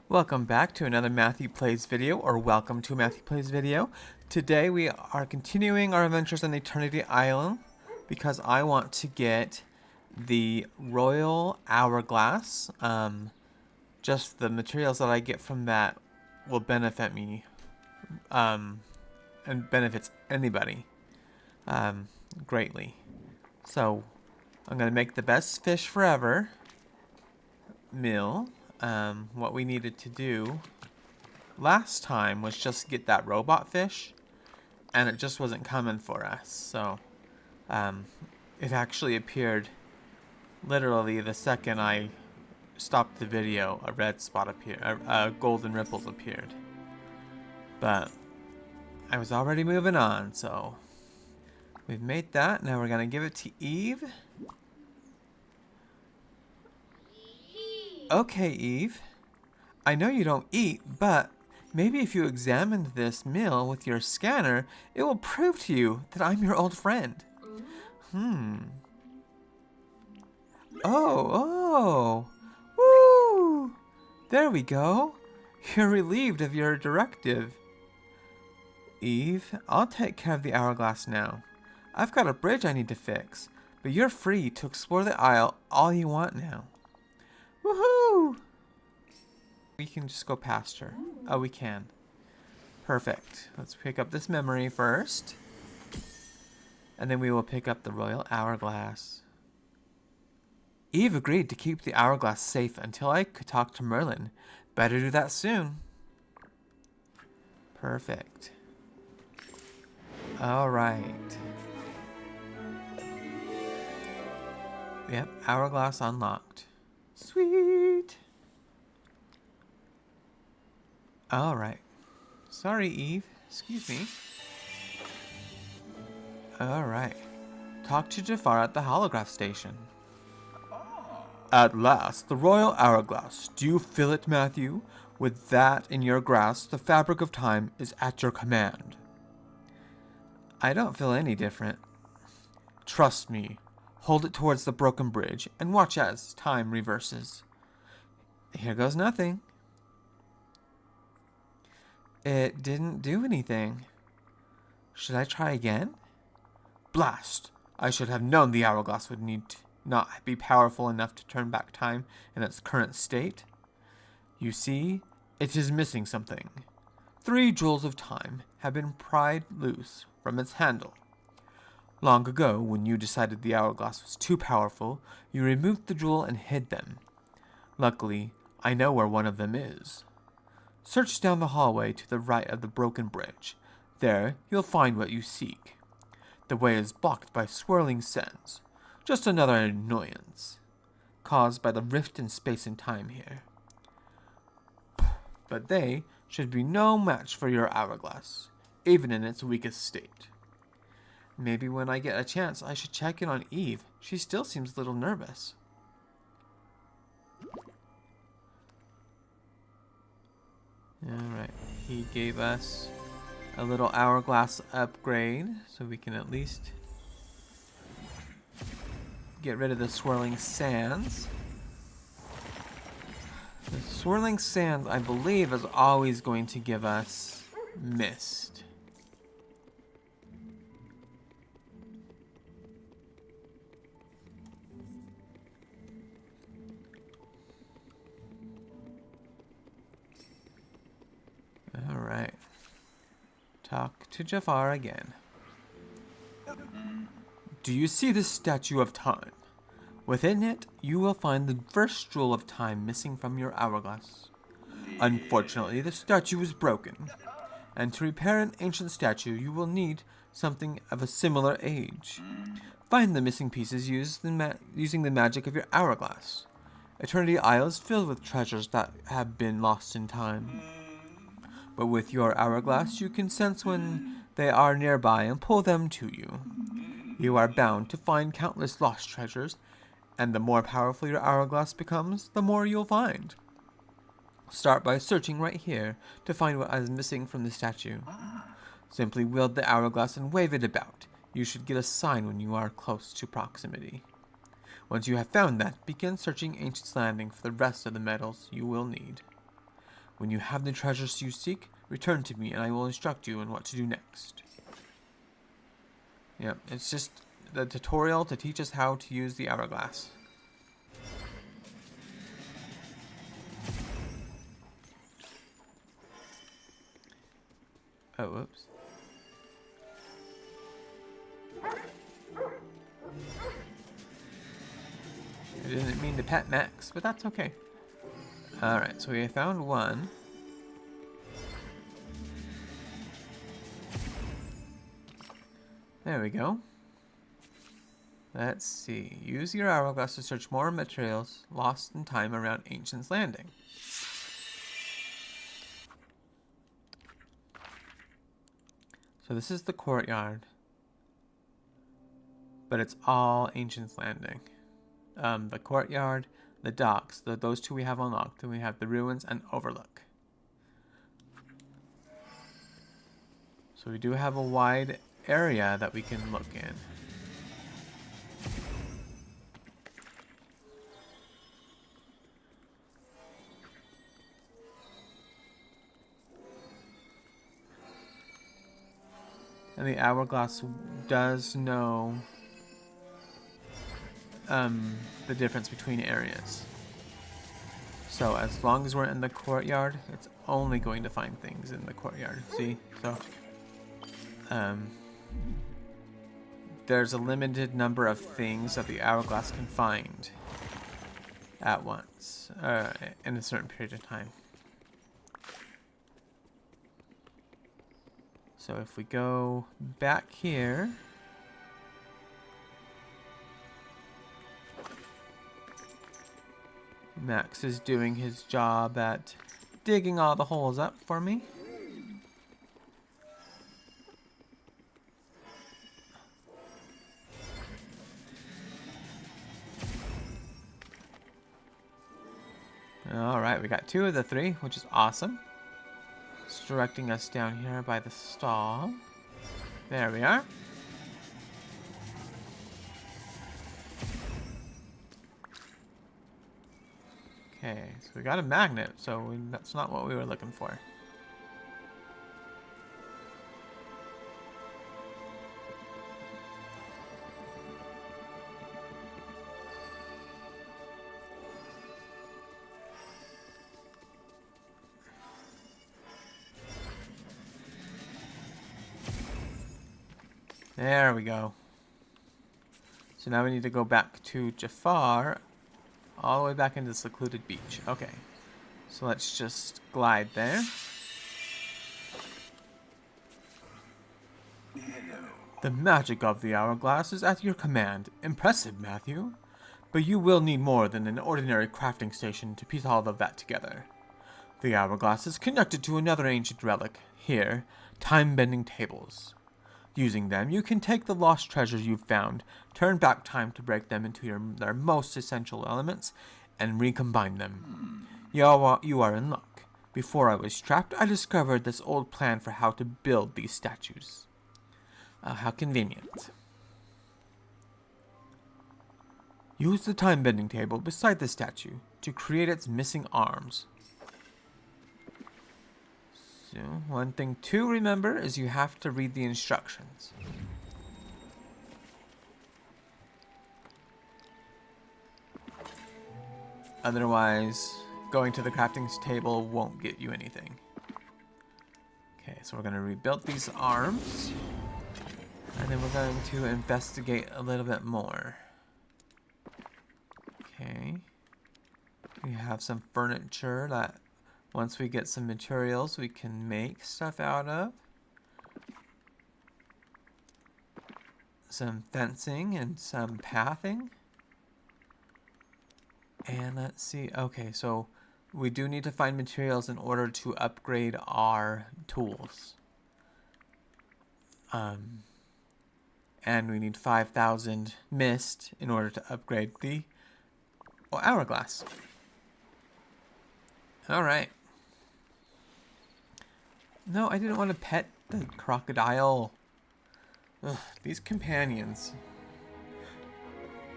Welcome back to another Matthew Plays video, or welcome to a Matthew Plays video. Today we are continuing our adventures on Eternity Island because I want to get the Royal Hourglass. Just the materials that I get from that will benefit me, and benefits anybody, greatly. So I'm going to make the best fish forever meal. What we needed to do last time was just get that robot fish, and it just wasn't coming for us. So it actually appeared literally the second I stopped the video. A red spot appeared, golden ripples appeared, but I was already moving on. So we've made that. Now we're gonna give it to Eve. Okay, Eve. I know you don't eat, but maybe if you examined this meal with your scanner, it will prove to you that I'm your old friend. Oh. Woo! There we go. You're relieved of your directive. Eve, I'll take care of the hourglass now. I've got a bridge I need to fix, but you're free to explore the isle all you want now. Woohoo! We can just go past her. Oh, we can. Perfect. Let's pick up this memory first. And then we will pick up the Royal Hourglass. Eve agreed to keep the hourglass safe until I could talk to Merlin. Better do that soon. Perfect. Alright. Yep, hourglass unlocked. Sweet. Alright. Sorry, Eve. Excuse me. Alright. Talk to Jafar at the holograph station. At last, the Royal Hourglass. Do you feel it, Matthew? With that in your grasp, the fabric of time is at your command. I don't feel any different. Trust me. Hold it towards the broken bridge and watch as time reverses. Here goes nothing. It didn't do anything. Should I try again? Blast! I should have known the hourglass would not be powerful enough to turn back time in its current state. You see, it is missing something. 3 jewels of time have been pried loose from its handle. Long ago, when you decided the hourglass was too powerful, you removed the jewel and hid them. Luckily, I know where one of them is. Search down the hallway to the right of the broken bridge. There, you'll find what you seek. The way is blocked by swirling sands. Just another annoyance, caused by the rift in space and time here. But they should be no match for your hourglass, even in its weakest state. Maybe when I get a chance, I should check in on Eve. She still seems a little nervous. Alright, he gave us a little hourglass upgrade, so we can at least get rid of the swirling sands. The swirling sands, I believe, is always going to give us mist. Alright. Talk to Jafar again. Do you see this statue of time? Within it, you will find the first jewel of time missing from your hourglass. Unfortunately, the statue is broken, and to repair an ancient statue, you will need something of a similar age. Find the missing pieces using the magic of your hourglass. Eternity Isle is filled with treasures that have been lost in time. But with your hourglass, you can sense when they are nearby and pull them to you. You are bound to find countless lost treasures, and the more powerful your hourglass becomes, the more you'll find. Start by searching right here to find what is missing from the statue. Simply wield the hourglass and wave it about. You should get a sign when you are close to proximity. Once you have found that, begin searching Ancient's Landing for the rest of the metals you will need. When you have the treasures you seek, return to me and I will instruct you on what to do next. Yep, it's just the tutorial to teach us how to use the hourglass. Oh, whoops. I didn't mean to pet Max, but that's okay. Alright, so we found one. There we go. Let's see. Use your hourglass to search more materials lost in time around Ancient's Landing. So this is the courtyard. But it's all Ancient's Landing. The courtyard, the docks, those two we have unlocked. Then we have the ruins and Overlook. So we do have a wide area that we can look in. And the hourglass does know the difference between areas. So as long as we're in the courtyard, it's only going to find things in the courtyard. See? So there's a limited number of things that the hourglass can find at once in a certain period of time. So if we go back here, Max is doing his job at digging all the holes up for me. Alright, we got 2 of the 3, which is awesome. It's directing us down here by the stall. There we are. Okay, so we got a magnet, so that's not what we were looking for. There we go. So now we need to go back to Jafar, all the way back into the secluded beach. Okay, so let's just glide there. The magic of the hourglass is at your command. Impressive, Matthew. But you will need more than an ordinary crafting station to piece all of that together. The hourglass is connected to another ancient relic, here, time-bending tables. Using them, you can take the lost treasures you've found, turn back time to break them into their most essential elements, and recombine them. You are in luck. Before I was trapped, I discovered this old plan for how to build these statues. How convenient. Use the time-bending table beside the statue to create its missing arms. So, one thing to remember is you have to read the instructions. Otherwise, going to the crafting table won't get you anything. Okay, so we're going to rebuild these arms. And then we're going to investigate a little bit more. Okay. We have some furniture that once we get some materials we can make stuff out of. Some fencing and some pathing. And let's see. Okay, so we do need to find materials in order to upgrade our tools. And we need 5,000 mist in order to upgrade the hourglass. Alright. No, I didn't want to pet the crocodile. Ugh, these companions.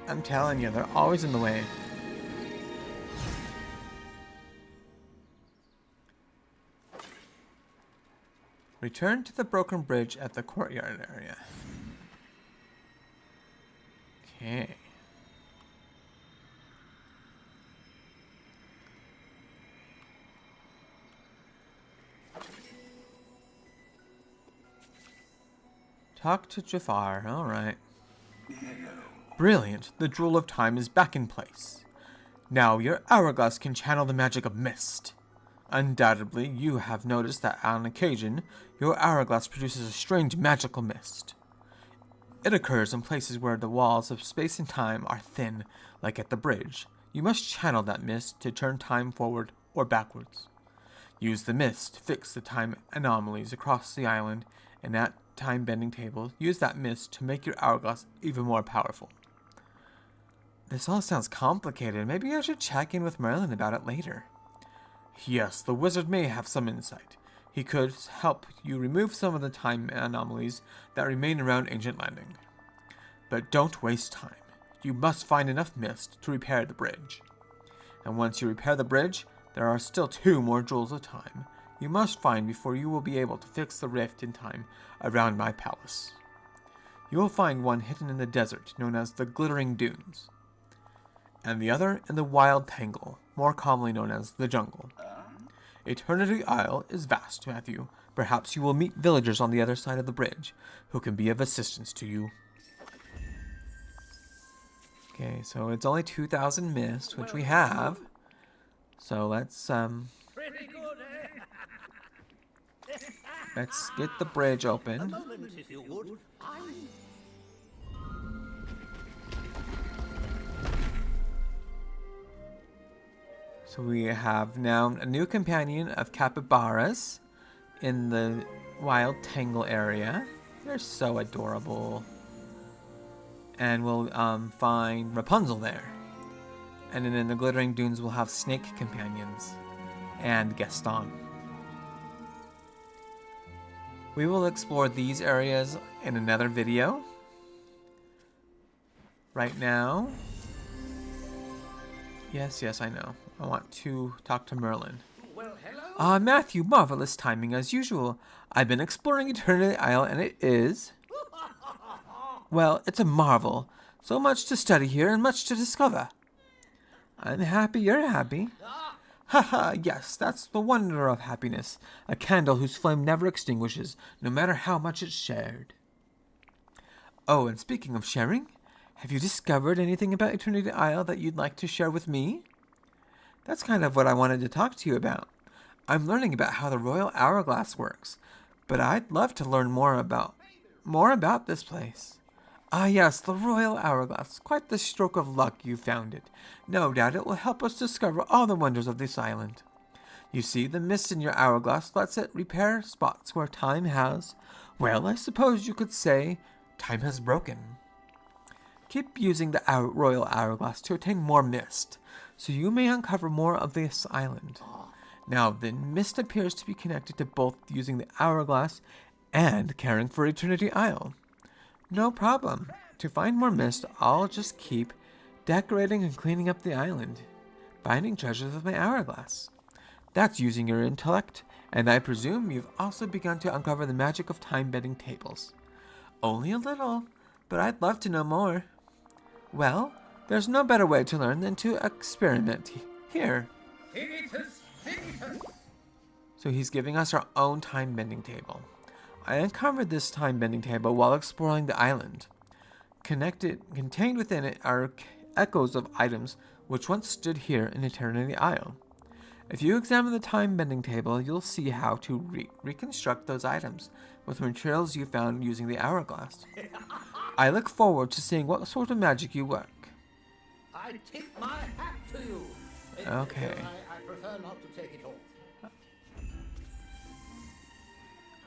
I'm telling you, they're always in the way. Return to the broken bridge at the courtyard area. Okay. Talk to Jafar. Alright. Brilliant. The Jewel of Time is back in place. Now your Hourglass can channel the magic of mist. Undoubtedly, you have noticed that on occasion, your Hourglass produces a strange magical mist. It occurs in places where the walls of space and time are thin, like at the bridge. You must channel that mist to turn time forward or backwards. Use the mist to fix the time anomalies across the island, and at time-bending table, use that mist to make your Hourglass even more powerful. This all sounds complicated. Maybe I should check in with Merlin about it later. Yes, the wizard may have some insight. He could help you remove some of the time anomalies that remain around Ancient Landing. But don't waste time. You must find enough mist to repair the bridge. And once you repair the bridge, there are still 2 more jewels of time you must find before you will be able to fix the rift in time around my palace. You will find one hidden in the desert, known as the Glittering Dunes, and the other in the Wild Tangle, more commonly known as the Jungle. Eternity Isle is vast, Matthew. Perhaps you will meet villagers on the other side of the bridge, who can be of assistance to you. Okay, so it's only 2,000 mist, which we have. So let's get the bridge open. So we have now a new companion of capybaras in the Wild Tangle area. They're so adorable. And we'll find Rapunzel there. And then in the Glittering Dunes we'll have snake companions and Gaston. We will explore these areas in another video. Right now... Yes, I know. I want to talk to Merlin. Well, hello. Matthew, marvelous timing as usual. I've been exploring Eternity Isle and it is... Well, it's a marvel. So much to study here and much to discover. I'm happy you're happy. Haha, yes, that's the wonder of happiness. A candle whose flame never extinguishes, no matter how much it's shared. Oh, and speaking of sharing, have you discovered anything about Eternity Isle that you'd like to share with me? That's kind of what I wanted to talk to you about. I'm learning about how the Royal Hourglass works, but I'd love to learn more about this place. Ah yes, the Royal Hourglass. Quite the stroke of luck you found it. No doubt it will help us discover all the wonders of this island. You see, the mist in your Hourglass lets it repair spots where time has, well, I suppose you could say, time has broken. Keep using the Royal Hourglass to attain more mist, so you may uncover more of this island. Now, the mist appears to be connected to both using the Hourglass and caring for Eternity Isle. No problem. To find more mist, I'll just keep decorating and cleaning up the island, finding treasures with my Hourglass. That's using your intellect, and I presume you've also begun to uncover the magic of time-bending tables. Only a little, but I'd love to know more. Well, there's no better way to learn than to experiment here. So he's giving us our own time-bending table. I uncovered this time-bending table while exploring the island. Contained within it are echoes of items which once stood here in Eternity Isle. If you examine the time-bending table, you'll see how to reconstruct those items with materials you found using the Hourglass. I look forward to seeing what sort of magic you work. I tip my hat to you. Okay. I prefer not to take it off.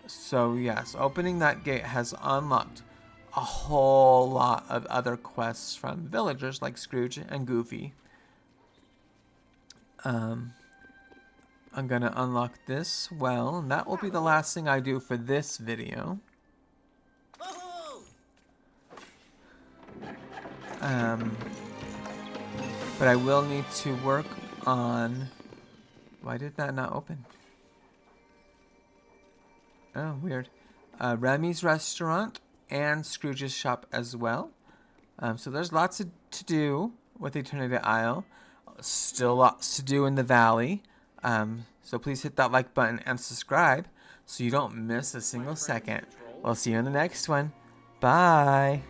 So yes, opening that gate has unlocked a whole lot of other quests from villagers like Scrooge and Goofy. I'm gonna unlock this well, and that will be the last thing I do for this video. But I will need to work on... Why did that not open? Oh, weird. Remy's restaurant and Scrooge's shop as well. So there's lots to do with Eternity Isle. Still lots to do in the valley. So please hit that like button and subscribe so you don't miss a single second. We'll see you in the next one. Bye.